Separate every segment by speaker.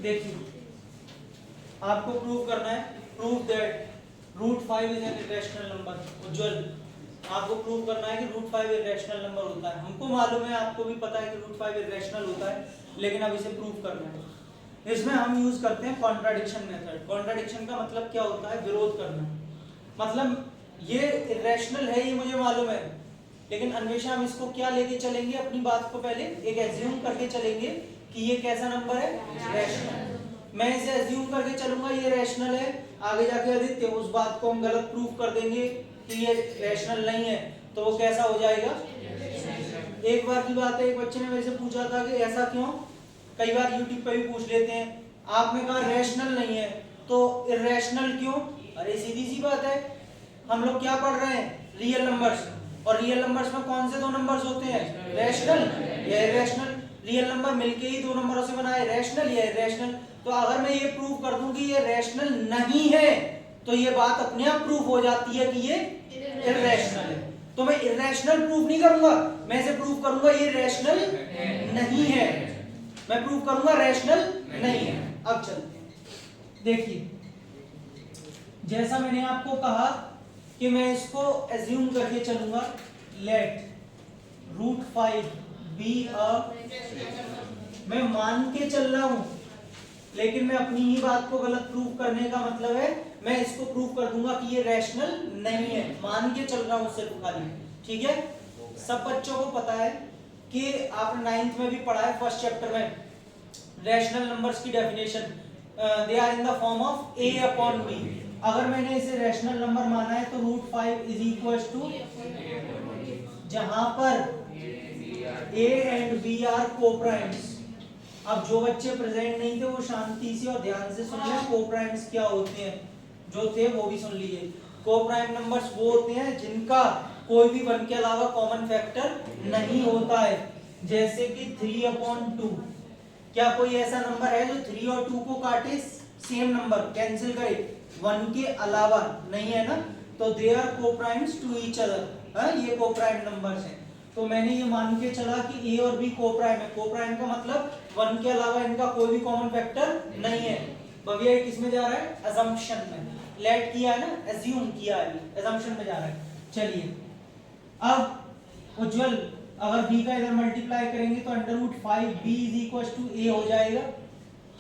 Speaker 1: देखिए आपको प्रूव करना है, prove that √5 is an irrational number. Ujjwal, आपको प्रूव करना है कि √5 इरेशनल नंबर होता है। हमको मालूम है, आपको भी पता है कि √5 इरेशनल होता है, लेकिन अब इसे प्रूव करना है। इसमें हम यूज करते हैं कॉन्ट्राडिक्शन मेथड। कॉन्ट्राडिक्शन का मतलब क्या होता है? विरोध करना। मतलब ये इरेशनल है, ये मुझे मालूम है, लेकिन अन्वेषा हम इसको क्या लेके चलेंगे? अपनी बात को पहले एक एज्यूम करके चलेंगे कि ये कैसा नंबर है? रैशनल। मैं इसे एज्यूम करके चलूंगा ये रैशनल है, आगे जाके आदित्य उस बात को हम गलत प्रूफ कर देंगे कि ये रैशनल नहीं है, तो वो कैसा हो जाएगा? एक बार की बात है, एक बच्चे ने मेरे से पूछा था कि ऐसा क्यों? कई बार यूट्यूब पे भी पूछ लेते हैं, आपने कहा रैशनल नहीं है तो इरेशनल क्यों? अरे सीधी सी बात है, हम लोग क्या पढ़ रहे हैं? रियल नंबर्स, और रियल नंबर्स में कौन से दो नंबर्स होते हैं? रैशनल या इरेशनल। रियल नंबर मिलके ही दो नंबरों से बना है, रैशनल या इरेशनल। तो अगर मैं ये प्रूव कर दूं कि ये रैशनल नहीं है, तो ये बात अपने आप प्रूव हो जाती है कि ये इरेशनल है। तो मैं इरेशनल प्रूव नहीं करूंगा, मैं इसे प्रूव करूंगा ये रैशनल नहीं है। मैं प्रूव करूंगा रैशनल नहीं है। अब चलते हैं, देखिए जैसा मैंने आपको कहा कि मैं इसको एज्यूम करके चलूंगा, लेट √5 बी अ, मैं मान के चल रहा हूं, लेकिन मैं अपनी ही बात को गलत प्रूव करने का मतलब है मैं इसको प्रूव कर दूंगा कि ये रैशनल नहीं है, मान के चल रहा हूं सिर्फ खाली। ठीक है, सब बच्चों को पता है कि आपने 9th में भी पढ़ा है, फर्स्ट चैप्टर में रैशनल नंबर्स की definition, they are in the form of a upon b। अगर मैंने इसे रैशनल नंबर माना है तो √5 इज इक्वल टू, जहां पर a and b are coprimes. अब जो बच्चे प्रेजेंट नहीं थे वो शांति से और ध्यान से सुन लें, कोप्राइम्स क्या होते हैं, जो थे वो भी सुन लीजिए। कोप्राइम नंबर्स वो होते हैं जिनका कोई भी 1 के अलावा कॉमन फैक्टर नहीं होता है, जैसे कि 3/2। क्या कोई ऐसा नंबर है जो 3 और 2 को काटे, सेम नंबर कैंसिल करे, 1 के अलावा? नहीं है ना, तो they are coprimes to each other, ये कोप्राइम नंबर्स हैं। तो मैंने ये मान के चला कि a और b कोप्राइम है। कोप्राइम का मतलब 1 के अलावा इनका कोई भी कॉमन फैक्टर नहीं है। भैया किस में जा रहा है? असम्पशन में। लेट किया है ना, एज्यूम किया है, असम्पशन में जा रहा है। चलिए अब उज्जवल, अगर b का इधर मल्टीप्लाई करेंगे तो √5b = a हो जाएगा।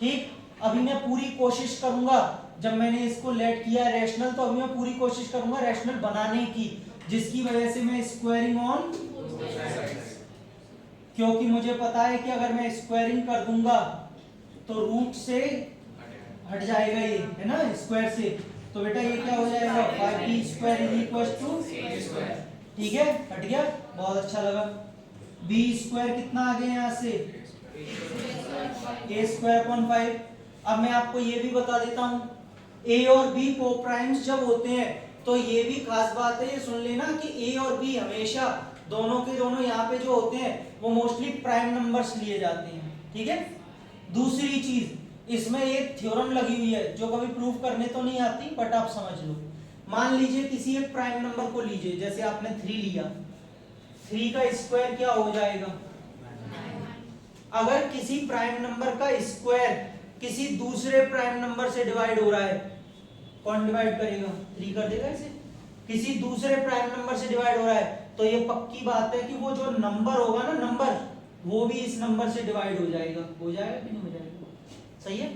Speaker 1: ठीक, अभी मैं पूरी कोशिश करूंगा, जब मैंने इसको लेट किया रैशनल, तो अभी मैं पूरी कोशिश करूंगा रैशनल बनाने की, जिसकी वजह से मैं स्क्वायरिंग ऑन, क्योंकि मुझे पता है कि अगर मैं स्क्वायरिंग कर दूंगा तो रूट से हट जाएगा ये, है ना, स्क्वायर से। तो बेटा ये क्या हो जाएगा? 5b² = a²। ठीक है, हट गया, बहुत अच्छा लगा। b² कितना आ गया यहाँ से? a²/5। अब मैं आपको ये भी बता देता हूँ, a और b कोप्राइम्स जब होते हैं तो ये भी खास बात है, ये सुन लेना कि a और b हमेशा दोनों के दोनों यहाँ पे जो होते हैं वो मोस्टली प्राइम नंबर्स लिए जाते हैं। ठीक है, दूसरी चीज इसमें एक थ्योरम लगी हुई है जो कभी प्रूव करने तो नहीं आती, बट आप समझ लो। मान लीजिए किसी एक प्राइम नंबर को लीजिए, जैसे आपने 3 लिया, 3 का स्क्वायर क्या हो जाएगा? अगर किसी प्राइम नंबर का स्क्वायर किसी दूसरे प्राइम नंबर से डिवाइड हो रहा है, कौन डिवाइड करेगा? 3 कर देगा इसे। किसी दूसरे प्राइम नंबर से डिवाइड हो रहा है तो ये पक्की बात है कि वो जो नंबर होगा ना, नंबर, वो भी इस नंबर से डिवाइड हो जाएगा। हो जाएगा कि नहीं हो जाएगा? सही है,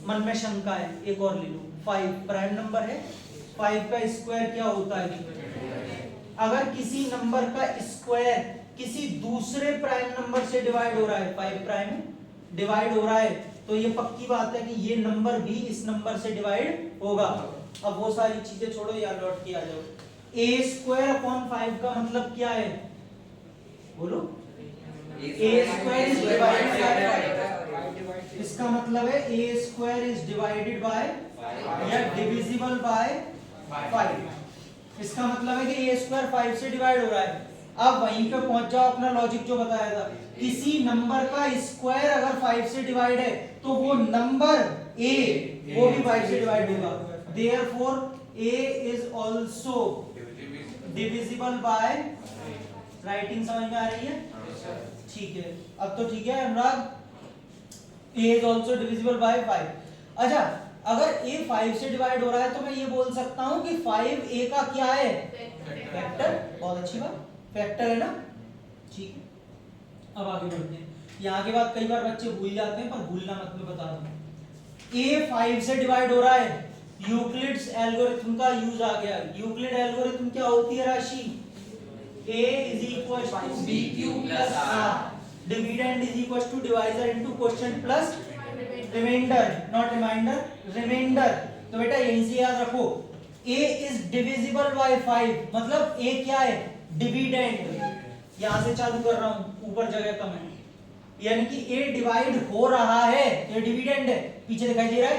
Speaker 1: मन में शंका है, एक और ले लो। 5 प्राइम नंबर है, 5 का स्क्वायर क्या होता है? अगर किसी नंबर का स्क्वायर किसी दूसरे प्राइम नंबर से डिवाइड हो रहा है, 5 प्राइम डिवाइड हो रहा है, तो ये पक्की बात है कि ये नंबर भी इस नंबर से डिवाइड होगा। अब वो सारी चीजें छोड़ो, यार लौट के आ जाओ। a²/5 का मतलब क्या है? बोलो। a² इज डिवाइडेड बाय, इसका मतलब है a² इज डिवाइडेड बाय या डिविजिबल बाय 5। इसका मतलब है कि a² 5 से डिवाइड हो रहा है। अब वहीं पे पहुंच जाओ, अपना लॉजिक जो बताया था, किसी नंबर का स्क्वायर अगर 5 से डिवाइड है तो वो नंबर a वो भी 5 से डिवाइड होगा। Therefore a is also divisible by, writing समझ में आ रही है? ठीक है, अब तो ठीक है अनुराग। a is also divisible by 5। अच्छा, अगर a 5 से डिवाइड हो रहा है तो मैं ये बोल सकता हूं कि 5a का क्या है, फैक्टर। बहुत अच्छी बात, फैक्टर है ना, ठीक है। अब आगे बढ़ते हैं। यहाँ के बाद कई बार बच्चे भूल जाते हैं, पर भूलना मत, मैं बता दूं। a 5 से डिवाइड हो रहा है, यूक्लिड्स एल्गोरिथम का यूज आ गया। यूक्लिड एल्गोरिथम क्या होती है राशि, a is equals to b cube plus r, dividend is equals to divisor into quotient plus remainder, not remainder, remainder। तो बेटा यहीं से याद रखो, a is divisible by 5, मतलब a क्या है, डिविडेंड। यहां से चालू कर रहा हूं, ऊपर जगह कम है, यानी कि a डिवाइड हो रहा है, ये डिविडेंड है, पीछे दिखाई दे रहा है,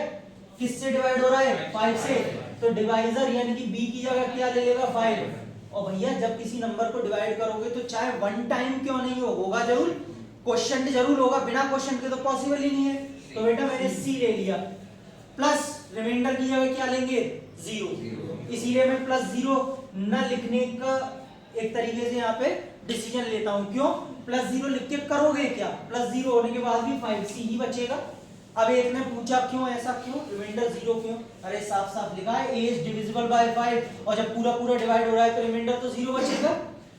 Speaker 1: किससे डिवाइड हो रहा है, 5 से, तो डिवाइजर यानी कि b की जगह क्या ले लेगा, 5। और भैया जब किसी नंबर को डिवाइड करोगे तो चाहे वन टाइम क्यों नहीं होगा जरूर, क्वेश्चन जरूर होगा, बिना क्वेश्चन के तो पॉसिबल ही नहीं है। तो बेटा मैंने c ले लिया, प्लस रिमाइंडर की जगह क्या लेंगे, 0। इसीलिए मैं +0 न लिखने का एक तरीके से यहाँ पे डिसीजन लेता हूँ। क्यों, +0 लिख के करोगे क्या, +0 होने के बाद भी 5c ही बचेगा। अब एक ने पूछा क्यों ऐसा, क्यों रिमाइंडर 0 क्यों, अरे साफ साफ लिखा है a is divisible by 5, और जब पूरा पूरा डिवाइड हो रहा है तो रिमाइंडर तो 0 बचेगा।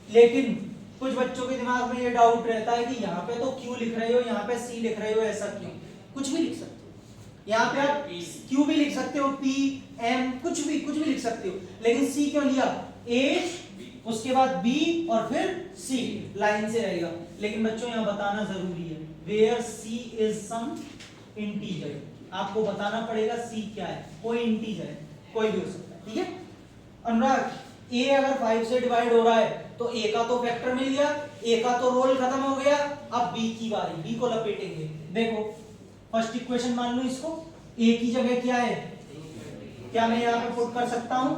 Speaker 1: लेकिन कुछ बच्चों के दिमाग में ये डाउट रहता है कि यहाँ पे तो q लिख रहे हो, यहाँ पे c लिख रहे हो, ऐसा क्यों। कुछ भी लिख सकते हो, यहाँ पे आप q भी लिख सकते हो, p m कुछ भी लिख सकते हो, लेकिन c क्यों लिया, a उसके बाद b और फिर c लाइन से रहेगा। लेकिन बच्चों यहाँ बताना जरूरी है, where c is some integer, आपको बताना पड़ेगा c क्या है, कोई इंटीजर है, कोई भी हो सकता है, ठीक है। अनुराग, a अगर 5 से डिवाइड हो रहा है तो a का तो फैक्टर मिल गया, a का तो रोल खत्म हो गया, अब b की बारी, b को लपेटेंगे। देखो फर्स्ट इक्वेशन मान लो इसको, a की जगह क्या है, क्या मैं यहाँ पे पुट कर सकता हूँ,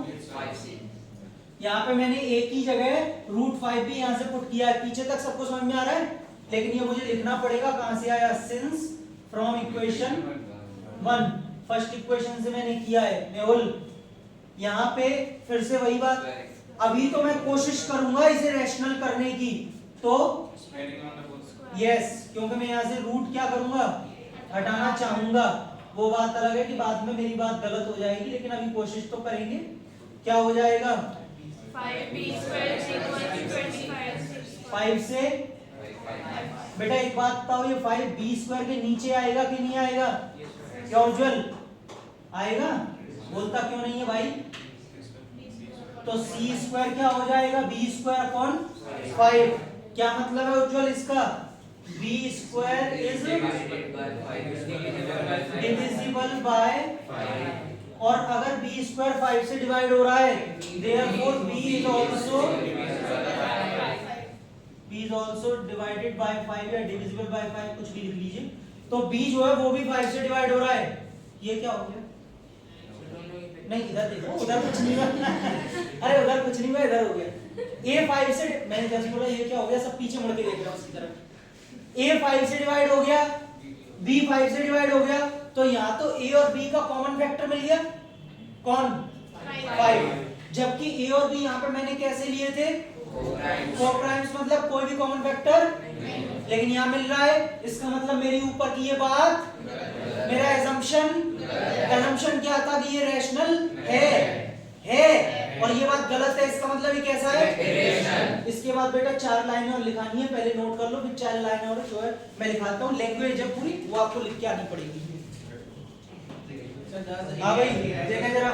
Speaker 1: यहाँ पे मैंने a की जगह √5 भी यहाँ से पुट किया है, पीछे तक सबको समझ में आ रहा है। लेकिन ये मुझे लिखना पड़ेगा, कहां से आया, since from equation 1, first equation से मैंने किया है मेहुल। यहाँ पे फिर से वही बात, अभी तो मैं कोशिश करूंगा इसे रैशनल करने की, तो यस, क्योंकि मैं यहाँ से रूट क्या करूंगा, हटाना चाहूंगा। वो बात अलग है कि बाद में मेरी बात गलत हो जाएगी, लेकिन अभी कोशिश तो करेंगे। क्या हो जाएगा, 5 से बेटा एक बात बताओ, ये 5b² के नीचे आएगा कि नहीं आएगा, क्या उज्जवल आएगा, बोलता क्यों नहीं है भाई। तो c² क्या हो जाएगा, b²/5। क्या मतलब है उज्जवल इसका, b² इज डिविजिबल बाय 5, और अगर b² 5 से डिवाइड हो रहा है, therefore b is also divided by 5 या divisible by 5, कुछ भी लिख लीजिए। तो b जो है वो भी 5 से डिवाइड हो रहा है, ये क्या हो गया, नहीं इधर देखो, उधर कुछ नहीं हुआ अरे उधर कुछ नहीं हुआ, इधर हो गया। a 5 से, मैंने जस्ट बोला ये क्या हो गया, सब पीछे मुड़ के देख रहा हूं उसकी तरफ। a 5 से डिवाइड हो गया, b 5 से डिवाइड हो गया, तो यहाँ तो a और b का कॉमन फैक्टर मिल गया, कौन, 5। जबकि a और b यहाँ पे मैंने कैसे लिए थे, कोप्राइम्स, मतलब कोई भी कॉमन फैक्टर, लेकिन यहाँ मिल रहा है, इसका मतलब मेरी ऊपर की ये बात, मेरा assumption क्या था कि ये रैशनल है, और ये बात गलत है, इसका मतलब ये कैसा है, इसके बाद बेटा 4 लाइनें और लिखानी है, पहले नोट कर लो, फिर 4 लाइनें और जो है मैं लिखाता हूँ। लैंग्वेज है पूरी, वो आपको लिख के आनी पड़ेगी। हाँ भाई देखें जरा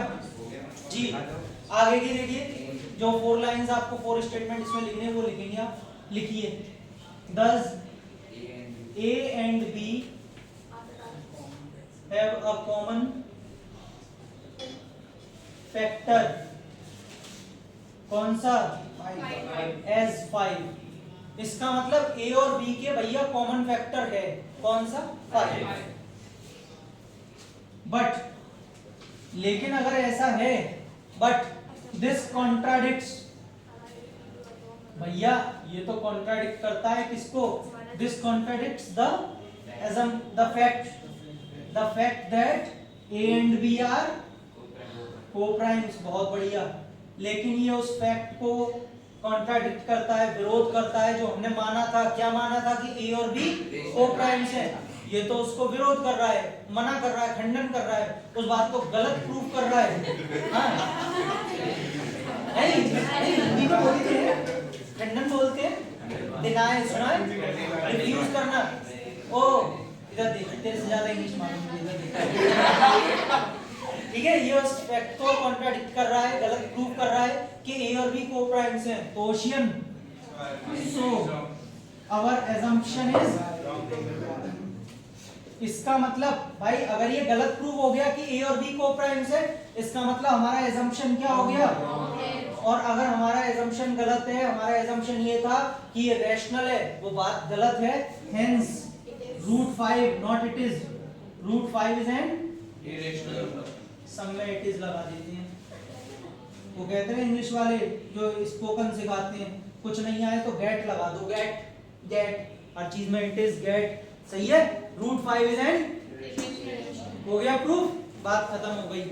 Speaker 1: जी, आगे की देखिए, जो 4 लाइंस आपको 4 स्टेटमेंट इसमें लिखने हैं वो लिखेंगे आप, लिखिए। Thus A and B have a common factor, कौन सा, as 5। इसका मतलब A और B के भैया कॉमन फैक्टर है, कौन सा, 5। बट लेकिन अगर ऐसा है, बट दिस कॉन्ट्राडिक्ट्स, भैया ये तो कॉन्ट्राडिक्ट करता है किसको, this contradicts the fact that A and B are coprimes. बहुत बढ़िया, लेकिन ये उस फैक्ट को कॉन्ट्राडिक्ट करता है, विरोध करता है, जो हमने माना था, क्या माना था कि A और B कोप्राइम्स है। ये तो उसको विरोध कर रहा है, मना कर रहा है, खंडन कर रहा है, उस बात को गलत प्रूव कर रहा है। हाँ? नहीं नहीं, हिंदी में बोलते हैं, खंडन बोलते हैं, डिनाय, सुना है, रिफ्यूज करना। ओ इधर देख, तेरे से ज्यादा इंग्लिश मालूम है, इधर देख। ठीक है, ये उस फैक्ट को कॉन्ट्राडिक्ट कर रहा है, गलत प्रूव कर रहा है कि ए और बी को प्राइम्स हैं, कोशियन। सो आवर assumption इज, इसका मतलब भाई अगर ये गलत प्रूव हो गया कि ए और बी को प्राइम्स है, इसका मतलब हमारा assumption क्या हो गया? और अगर हमारा assumption गलत है, हमारा assumption ये था कि ये रैशनल है, वो बात गलत है। Hence root 5 not it is, root 5 is an irrational number। सब में it is लगा देते हैं। वो कहते हैं इंग्लिश वाले जो स्पोकन सिखाते हैं, कुछ नहीं आए तो गेट लगा दो, गेट गेट, हर चीज में it is गेट। सही है, root 5 is an, हो गया प्रूफ, बात खत्म हो गई।